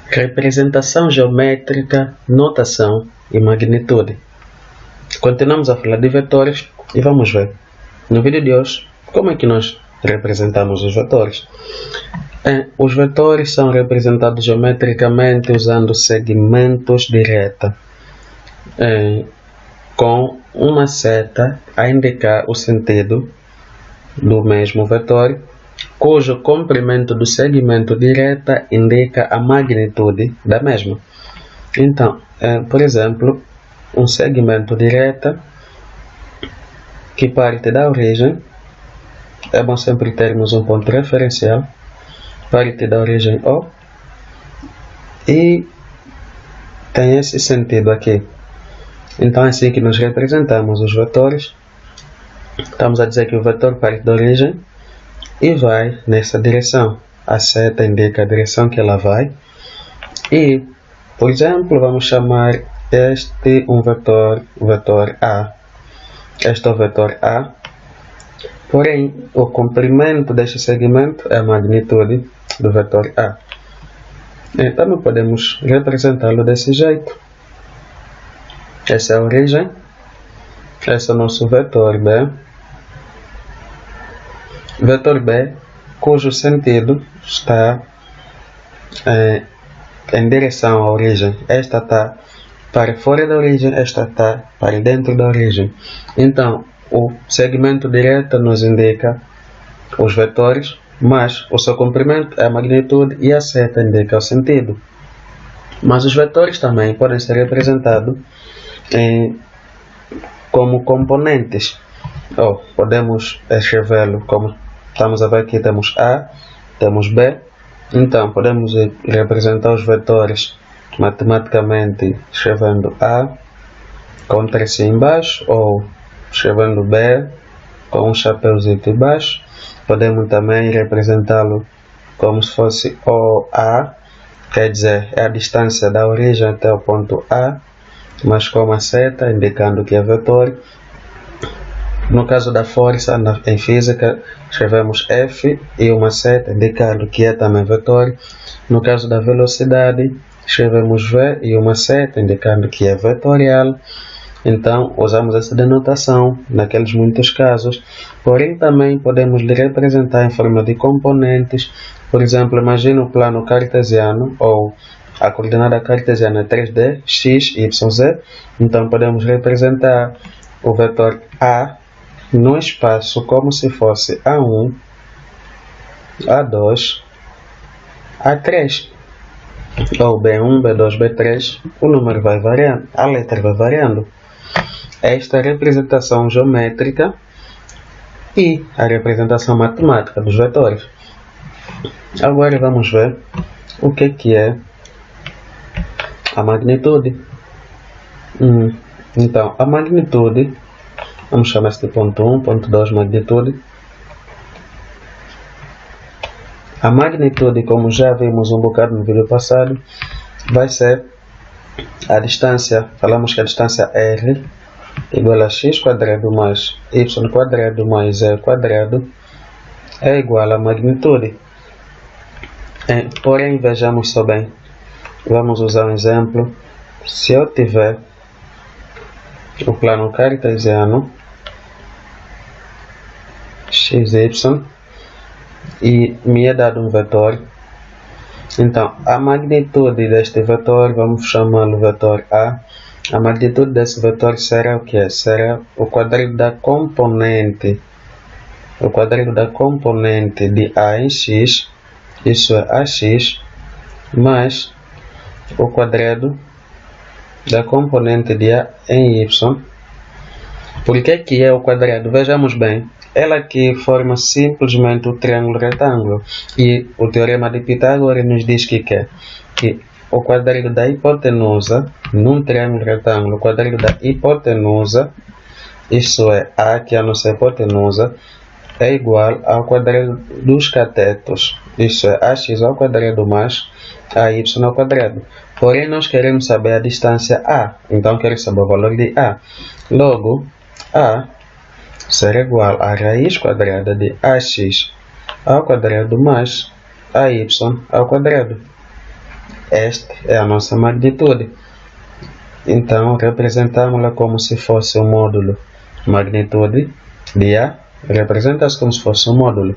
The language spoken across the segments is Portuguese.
Representação geométrica, notação e magnitude. Continuamos a falar de vetores e vamos ver no vídeo de hoje como é que nós representamos os vetores. Os vetores são representados geometricamente usando segmentos de reta com uma seta a indicar o sentido do mesmo vetor, cujo comprimento do segmento de reta indica a magnitude da mesma. Então, por exemplo, um segmento de reta que parte da origem, é bom sempre termos um ponto referencial, parte da origem O, e tem esse sentido aqui. Então é assim que nós representamos os vetores. Estamos a dizer que o vetor parte da origem e vai nessa direção. A seta indica a direção que ela vai. E, por exemplo, vamos chamar este um vetor A. Este é o vetor A. Porém, o comprimento deste segmento é a magnitude do vetor A. Então, podemos representá-lo desse jeito. Essa é a origem. Esse é o nosso vetor B. Vetor B, cujo sentido está em direção à origem. Esta está para fora da origem, esta está para dentro da origem. Então, o segmento de reta nos indica os vetores, mas o seu comprimento é a magnitude e a seta indica o sentido. Mas os vetores também podem ser representados como componentes. Podemos escrevê-lo como estamos a ver aqui, temos A, temos B. Então, podemos representar os vetores matematicamente escrevendo A com um tracinho embaixo, ou escrevendo B com um chapéuzinho embaixo. Podemos também representá-lo como se fosse OA, quer dizer, é a distância da origem até o ponto A, mas com uma seta indicando que é vetor. No caso da força, em física, escrevemos F e uma seta indicando que é também vetor. No caso da velocidade, escrevemos V e uma seta indicando que é vetorial. Então, usamos essa denotação naqueles muitos casos. Porém, também podemos representar em forma de componentes. Por exemplo, imagine o plano cartesiano, ou a coordenada cartesiana é 3D, x, y, z. Então, podemos representar o vetor A no espaço como se fosse A1, A2, A3, ou B1, B2, B3, o número vai variando, a letra vai variando. Esta é a representação geométrica e a representação matemática dos vetores. Agora vamos ver o que é a magnitude. Então, a magnitude, vamos chamar este ponto 1, ponto 2, magnitude. A magnitude, como já vimos um bocado no vídeo passado, vai ser a distância. Falamos que a distância R igual a x quadrado mais y quadrado mais z quadrado é igual à magnitude. Porém, vejamos só bem. Vamos usar um exemplo. Se eu tiver o plano cartesiano xy e me é dado um vetor, então a magnitude deste vetor, vamos chamá-lo vetor A. A magnitude desse vetor será o que? Será o quadrado da componente. O quadrado da componente de A em x, isso é AX, mais o quadrado da componente de A em y. Por que é o quadrado? Vejamos bem. Ela aqui forma simplesmente o triângulo retângulo. E o teorema de Pitágoras nos diz que o quadrado da hipotenusa, num triângulo retângulo, o quadrado da hipotenusa, isso é A, que é a nossa hipotenusa, é igual ao quadrado dos catetos, isso é AX ao quadrado mais AY ao quadrado. Porém, nós queremos saber a distância A, então queremos saber o valor de A. Logo, A será igual a raiz quadrada de AX ao quadrado mais AY ao quadrado. Esta é a nossa magnitude. Então, representamos-la como se fosse um módulo. Magnitude de A representa-se como se fosse um módulo.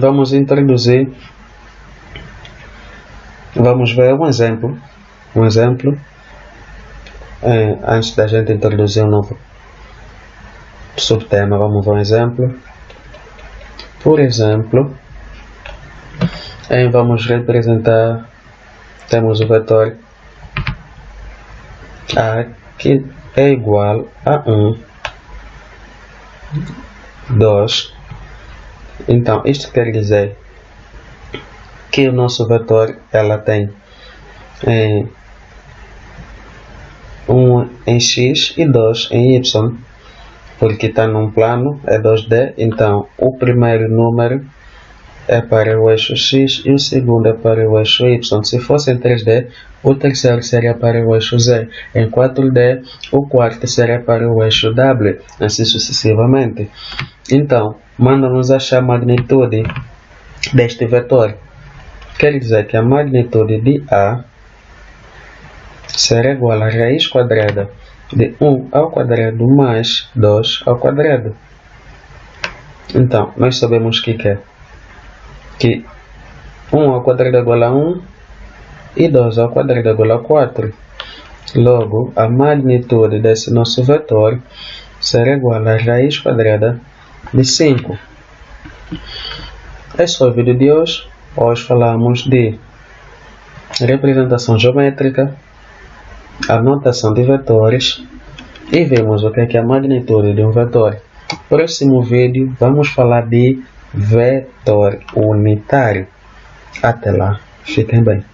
Vamos introduzir, vamos ver um exemplo. Antes da gente introduzir um novo subtema, vamos ver um exemplo. Por exemplo, vamos representar, temos o vetor A que é igual a 1, 2. Então, isto quer dizer que o nosso vetor ela tem 1 em x e 2 em y, porque está num plano, é 2D, então o primeiro número é para o eixo x e o segundo é para o eixo y. Se fosse em 3D, o terceiro seria para o eixo z. Em 4D, o quarto seria para o eixo w, assim sucessivamente. Então, manda-nos achar a magnitude deste vetor. Quer dizer que a magnitude de A será igual a raiz quadrada de 1 ao quadrado mais 2 ao quadrado. Então, nós sabemos que 1 ao quadrado é igual a 1 e 2 ao quadrado é igual a 4. Logo, a magnitude desse nosso vetor será igual a raiz quadrada de 5. Esse foi o vídeo de hoje. Hoje falamos de representação geométrica, anotação de vetores e vimos o que é a magnitude de um vetor. Próximo vídeo vamos falar de vetor unitário. Até lá, fiquem bem.